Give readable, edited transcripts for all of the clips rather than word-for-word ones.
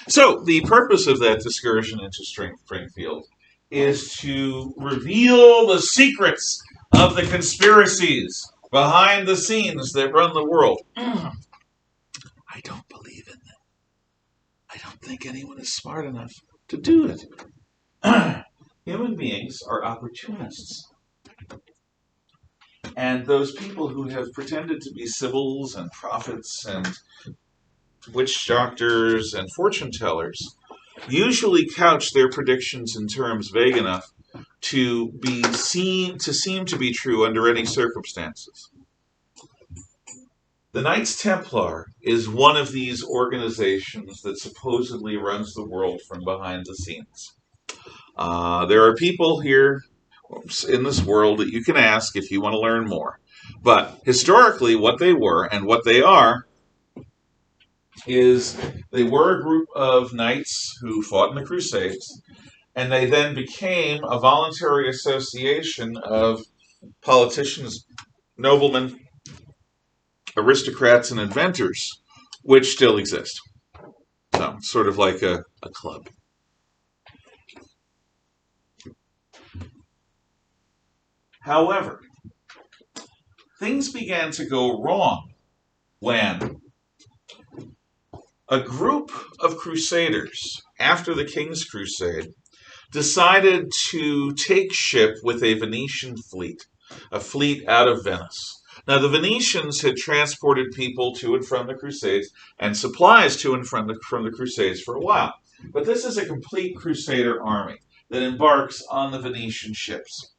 So the purpose of that excursion into Springfield is to reveal the secrets of the conspiracies behind the scenes that run the world. I don't believe in them. I don't think anyone is smart enough to do it. Human beings are opportunists. And those people who have pretended to be sibyls and prophets and witch doctors and fortune tellers usually couch their predictions in terms vague enough to seem to be true under any circumstances. The Knights Templar is one of these organizations that supposedly runs the world from behind the scenes. There are people here in this world that you can ask if you want to learn more. But historically, what they were and what they are is they were a group of knights who fought in the Crusades, and they then became a voluntary association of politicians, noblemen, aristocrats, and inventors, which still exist. So, sort of like a club. However, things began to go wrong when a group of crusaders, after the King's Crusade, decided to take ship with a Venetian fleet, a fleet out of Venice. Now, the Venetians had transported people to and from the Crusades and supplies to and from the Crusades for a while. But this is a complete Crusader army that embarks on the Venetian ships.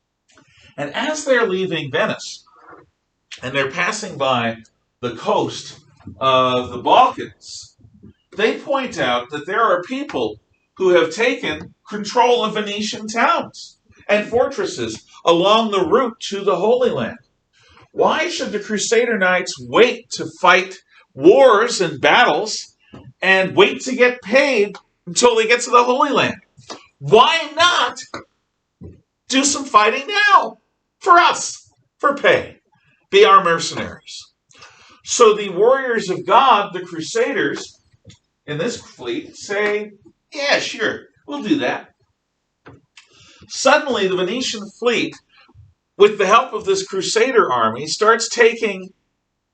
And as they're leaving Venice, and they're passing by the coast of the Balkans, they point out that there are people who have taken control of Venetian towns and fortresses along the route to the Holy Land. Why should the Crusader Knights wait to fight wars and battles and wait to get paid until they get to the Holy Land? Why not do some fighting now for us, for pay? Be our mercenaries. So the warriors of God, the Crusaders, in this fleet say, yeah, sure, we'll do that. Suddenly, the Venetian fleet, with the help of this Crusader army, starts taking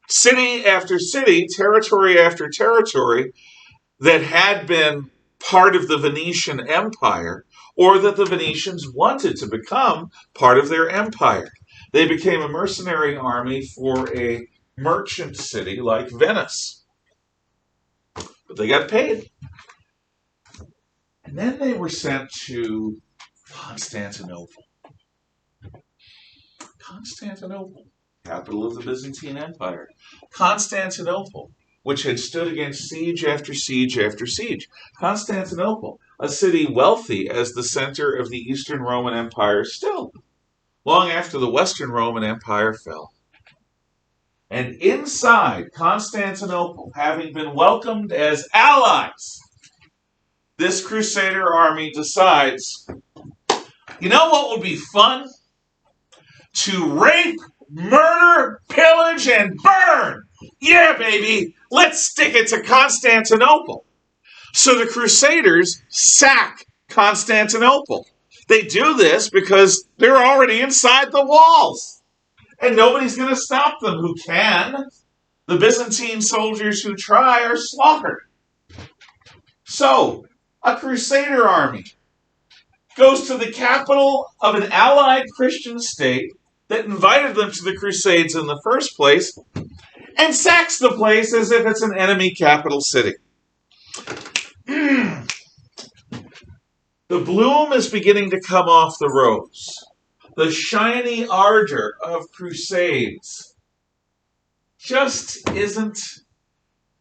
city after city, territory after territory that had been part of the Venetian Empire, or that the Venetians wanted to become part of their empire. They became a mercenary army for a merchant city like Venice. But they got paid. And then they were sent to Constantinople. Constantinople, capital of the Byzantine Empire. Constantinople, which had stood against siege after siege after siege. Constantinople, a city wealthy as the center of the Eastern Roman Empire still, long after the Western Roman Empire fell. And inside Constantinople, having been welcomed as allies, this Crusader army decides, you know what would be fun? To rape, murder, pillage, and burn. Yeah, baby, let's stick it to Constantinople. So the Crusaders sack Constantinople. They do this because they're already inside the walls. And nobody's going to stop them who can. The Byzantine soldiers who try are slaughtered. So, a Crusader army goes to the capital of an allied Christian state that invited them to the Crusades in the first place and sacks the place as if it's an enemy capital city. The bloom is beginning to come off the rose. The shiny ardor of Crusades just isn't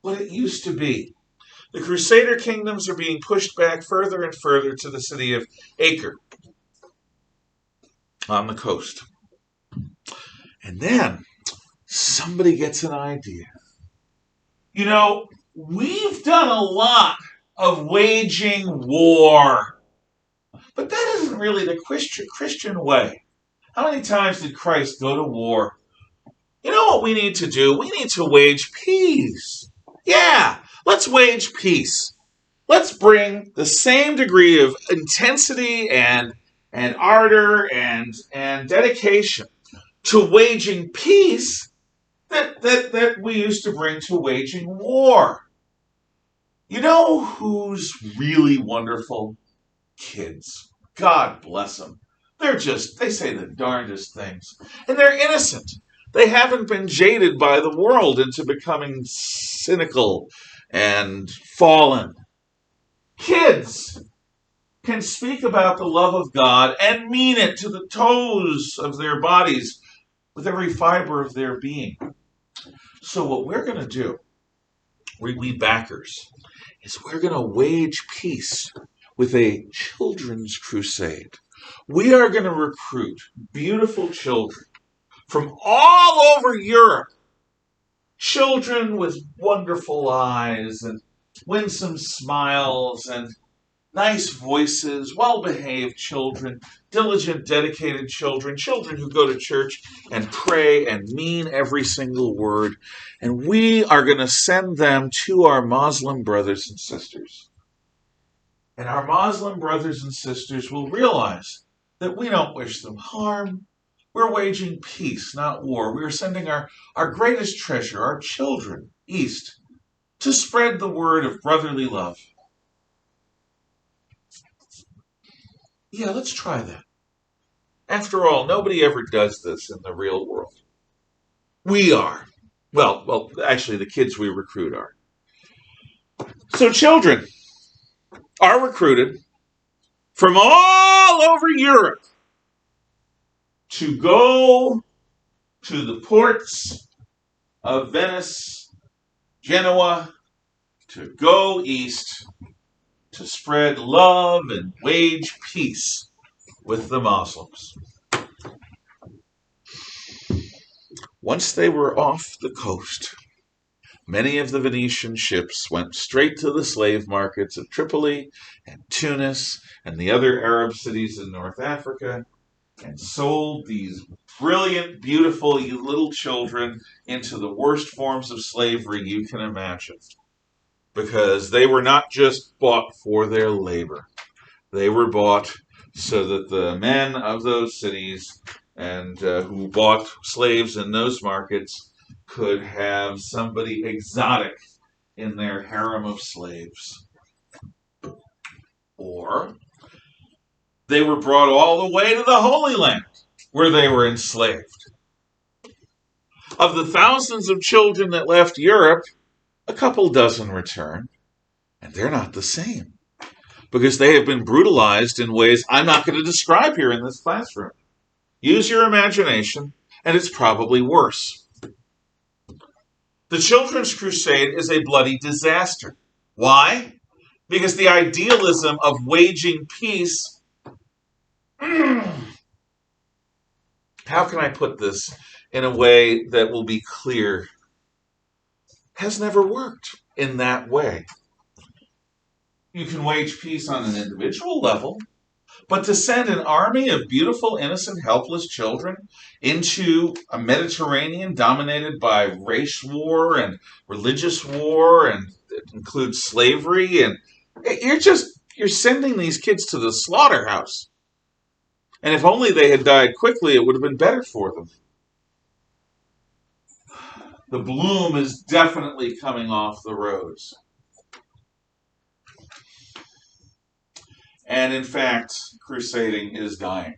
what it used to be. The Crusader kingdoms are being pushed back further and further to the city of Acre on the coast. And then somebody gets an idea. You know, we've done a lot of waging war, but that isn't really the Christian way. How many times did Christ go to war? You know what we need to do? We need to wage peace. Yeah, let's wage peace. Let's bring the same degree of intensity and ardor and dedication to waging peace that we used to bring to waging war. You know who's really wonderful? Kids. God bless them. They say the darndest things. And they're innocent. They haven't been jaded by the world into becoming cynical and fallen. Kids can speak about the love of God and mean it to the toes of their bodies with every fiber of their being. So what we're going to do, we backers, is we're going to wage peace with a children's crusade. We are going to recruit beautiful children from all over Europe. Children with wonderful eyes and winsome smiles and nice voices, well-behaved children, diligent, dedicated children, children who go to church and pray and mean every single word. And we are going to send them to our Muslim brothers and sisters. And our Muslim brothers and sisters will realize that we don't wish them harm. We're waging peace, not war. We are sending our greatest treasure, our children, east to spread the word of brotherly love. Yeah, let's try that. After all, nobody ever does this in the real world. We are. Well, actually, the kids we recruit are. So children are recruited from all over Europe to go to the ports of Venice, Genoa, to go east to spread love and wage peace with the Muslims. Once they were off the coast, many of the Venetian ships went straight to the slave markets of Tripoli and Tunis and the other Arab cities in North Africa and sold these brilliant, beautiful little children into the worst forms of slavery you can imagine. Because they were not just bought for their labor. They were bought so that the men of those cities and who bought slaves in those markets could have somebody exotic in their harem of slaves. Or they were brought all the way to the Holy Land where they were enslaved. Of the thousands of children that left Europe, a couple dozen return, and they're not the same because they have been brutalized in ways I'm not going to describe here in this classroom. Use your imagination, and it's probably worse. The Children's Crusade is a bloody disaster. Why? Because the idealism of waging peace, how can I put this in a way that will be clear, has never worked in that way. You can wage peace on an individual level, but to send an army of beautiful, innocent, helpless children into a Mediterranean dominated by race war and religious war, and it includes slavery, and you're sending these kids to the slaughterhouse. And if only they had died quickly, it would have been better for them. The bloom is definitely coming off the rose. And in fact, crusading is dying.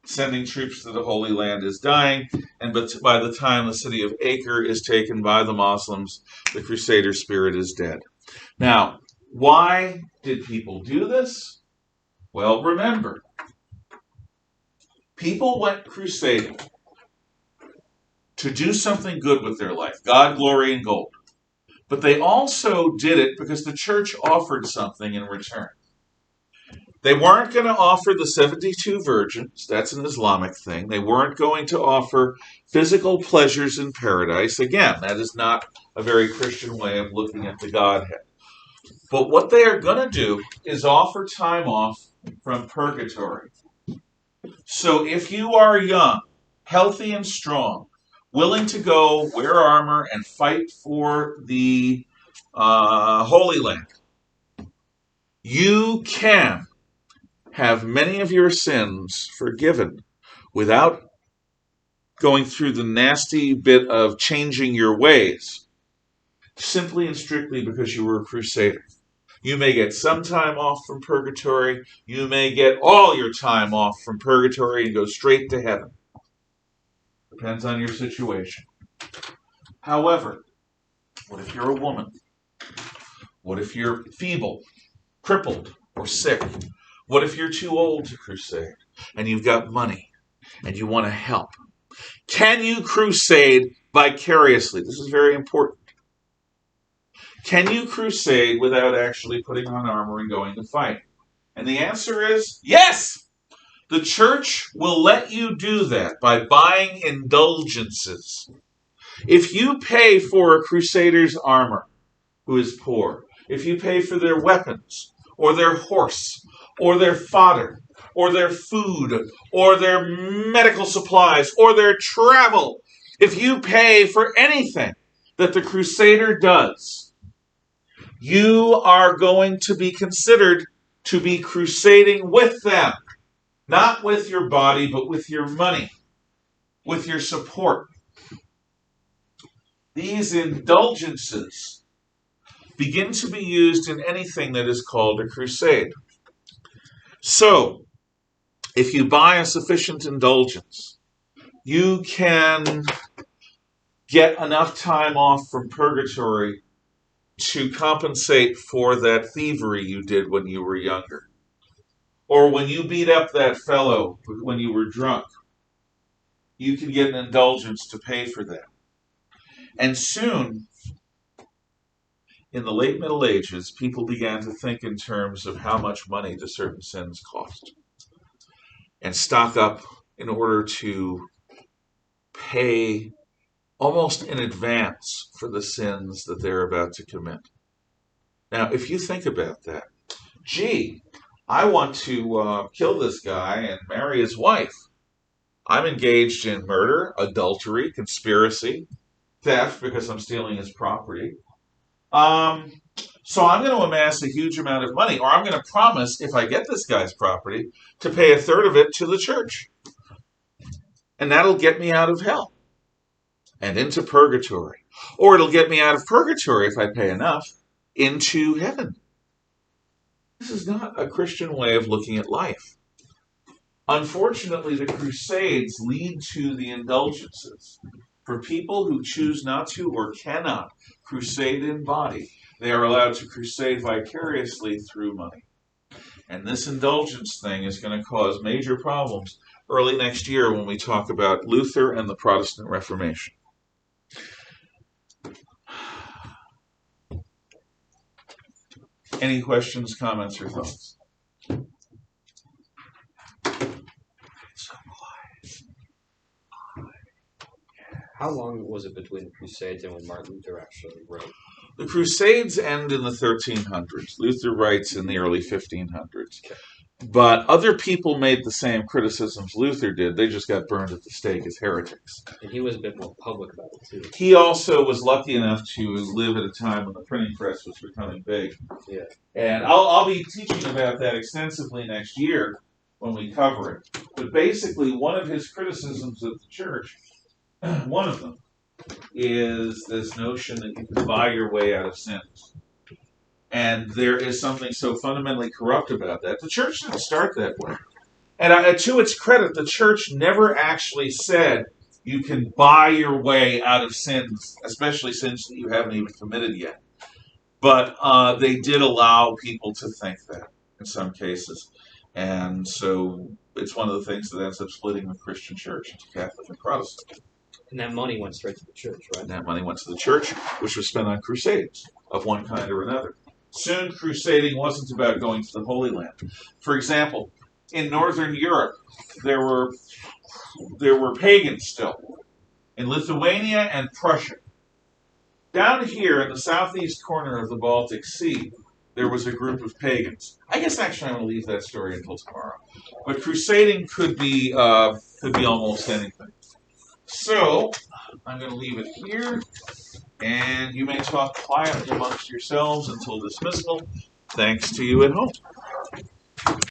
Sending troops to the Holy Land is dying, and by the time the city of Acre is taken by the Muslims, the Crusader spirit is dead. Now, why did people do this? Well, remember, people went crusading to do something good with their life, God, glory, and gold. But they also did it because the church offered something in return. They weren't going to offer the 72 virgins. That's an Islamic thing. They weren't going to offer physical pleasures in paradise. Again, that is not a very Christian way of looking at the Godhead. But what they are going to do is offer time off from purgatory. So if you are young, healthy and strong, willing to go wear armor and fight for the Holy Land, You can have many of your sins forgiven without going through the nasty bit of changing your ways, simply and strictly because you were a crusader. You may get some time off from purgatory. You may get all your time off from purgatory and go straight to heaven. Depends on your situation. However, what if you're a woman? What if you're feeble, crippled, or sick? What if you're too old to crusade and you've got money and you want to help? Can you crusade vicariously? This is very important. Can you crusade without actually putting on armor and going to fight? And the answer is yes! The church will let you do that by buying indulgences. If you pay for a crusader's armor who is poor, if you pay for their weapons, or their horse, or their fodder, or their food, or their medical supplies, or their travel, if you pay for anything that the crusader does, you are going to be considered to be crusading with them. Not with your body, but with your money, with your support. These indulgences begin to be used in anything that is called a crusade. So, if you buy a sufficient indulgence, you can get enough time off from purgatory to compensate for that thievery you did when you were younger. Or when you beat up that fellow when you were drunk, you can get an indulgence to pay for that. And soon, in the late Middle Ages, people began to think in terms of how much money do certain sins cost and stock up in order to pay almost in advance for the sins that they're about to commit. Now, if you think about that, gee, I want to kill this guy and marry his wife. I'm engaged in murder, adultery, conspiracy, theft because I'm stealing his property. So I'm going to amass a huge amount of money, or I'm going to promise, if I get this guy's property, to pay a third of it to the church. And that'll get me out of hell and into purgatory. Or it'll get me out of purgatory, if I pay enough, into heaven. This is not a Christian way of looking at life. Unfortunately, the Crusades lead to the indulgences. For people who choose not to or cannot crusade in body, they are allowed to crusade vicariously through money. And this indulgence thing is going to cause major problems early next year when we talk about Luther and the Protestant Reformation. Any questions, comments, or thoughts? How long was it between the Crusades and when Martin Luther actually wrote? The Crusades end in the 1300s. Luther writes in the early 1500s. Okay. But other people made the same criticisms Luther did. They just got burned at the stake as heretics. And he was a bit more public about it, too. He also was lucky enough to live at a time when the printing press was becoming big. Yeah. And I'll be teaching about that extensively next year when we cover it. But basically, one of his criticisms of the church, one of them, is this notion that you can buy your way out of sins. And there is something so fundamentally corrupt about that. The church didn't start that way. And to its credit, the church never actually said you can buy your way out of sins, especially sins that you haven't even committed yet. But they did allow people to think that in some cases. And so it's one of the things that ends up splitting the Christian church into Catholic and Protestant. And that money went straight to the church, right? And that money went to the church, which was spent on crusades of one kind or another. Soon, crusading wasn't about going to the Holy Land. For example, in Northern Europe, there were pagans still. In Lithuania and Prussia. Down here in the southeast corner of the Baltic Sea, there was a group of pagans. I guess actually I'm going to leave that story until tomorrow. But crusading could be almost anything. So, I'm going to leave it here, and you may talk quietly amongst yourselves until dismissal. Thanks to you at home.